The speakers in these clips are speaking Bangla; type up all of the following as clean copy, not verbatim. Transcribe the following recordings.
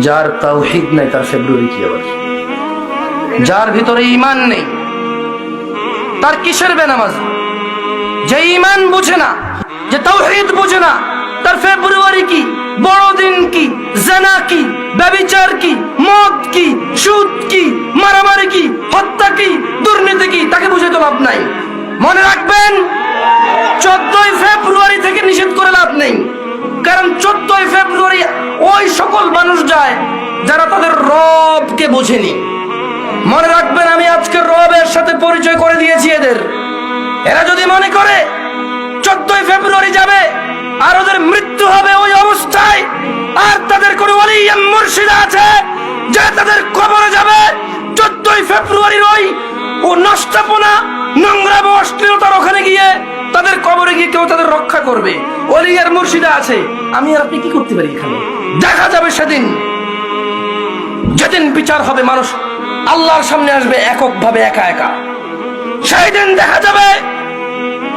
যার তাওহীদ নাই তার ফেব্রুয়ারি কি আবার? যার ভিতরে ঈমান নেই তার কিসের বেনামাজ? যে ঈমান বুঝে না, যে তাওহীদ বুঝে না, তার ফেব্রুয়ারি কি, বড়দিন কি, জিনা কি, ব্যভিচার কি, মদ কি, সুদ কি, মারামারি কি, হত্যা কি, দুর্নীতি কি, তাকে বুঝে তো লাভ নাই। মনে রাখবেন, 14ই ফেব্রুয়ারি থেকে নিষেধ করে লাভ নেই। কারণ 14ই ফেব্রুয়ারি ওই সকল মানুষ যায় যারা তাদের রবকে বোঝেনি। মনে রাখবেন, আমি আজকে রবের সাথে পরিচয় করে দিয়েছি এদের। এরা যদি মনে করে 14ই ফেব্রুয়ারি যাবে আর ওদের মৃত্যু হবে ওই অবস্থায়, আর তাদের কোন ওলি মুর্শিদ আছে যে তাদের কবরে যাবে 14ই ফেব্রুয়ারির ওই ও নষ্টপনা, নোংরা ও অশ্লীলতার ওখানে গিয়ে তাদের কবরে গিয়ে কেউ তাদের রক্ষা করবে, ওলি আর মুর্শিদা আছে, আমি আর আপনি কি করতে পারি? এখানে দেখা যাবে সেদিন, যেদিন বিচার হবে, মানুষ আল্লাহর সামনে আসবে এককভাবে, একা একা। সেই দিন দেখা যাবে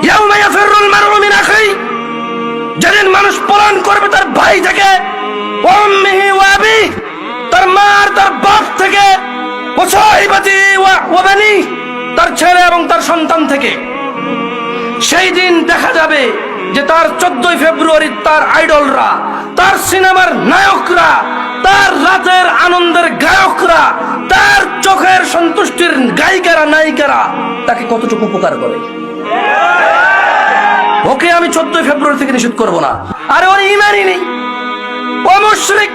ইয়াউমা ইয়াফিরুল মারউ মিন আখিহি, যেদিন মানুষ পলায়ন করবে তার ভাই থেকে, ওয়া উম্মিহি ওয়া আবিহি, তার মা আর তার বাপ থেকে, ওয়া সাহিবাতি ওয়া বানি, তার ছেলে এবং তার সন্তান থেকে। সেই দিন দেখা যাবে যে তার 14ই ফেব্রুয়ারি তার আইডলরা, তার সিনেমার নায়করা, তার রাতের আনন্দের গায়করা, তার চোখের সন্তুষ্টির গায়িকারা, নায়িকারা তাকে কতটুকু উপকার করে। ওকে আমি 14ই ফেব্রুয়ারি থেকে নিষেধ করব না। আরে ওর ঈমানই নেই, ও মুশরিক,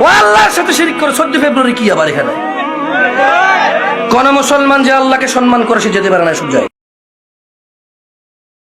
ও আল্লাহর সাথে শিরক করে। 14 ফেব্রুয়ারি কি আবার এখানে? কোন মুসলমান যে আল্লাহকে সম্মান করে সে যেতে পারে না সব জায়গায়।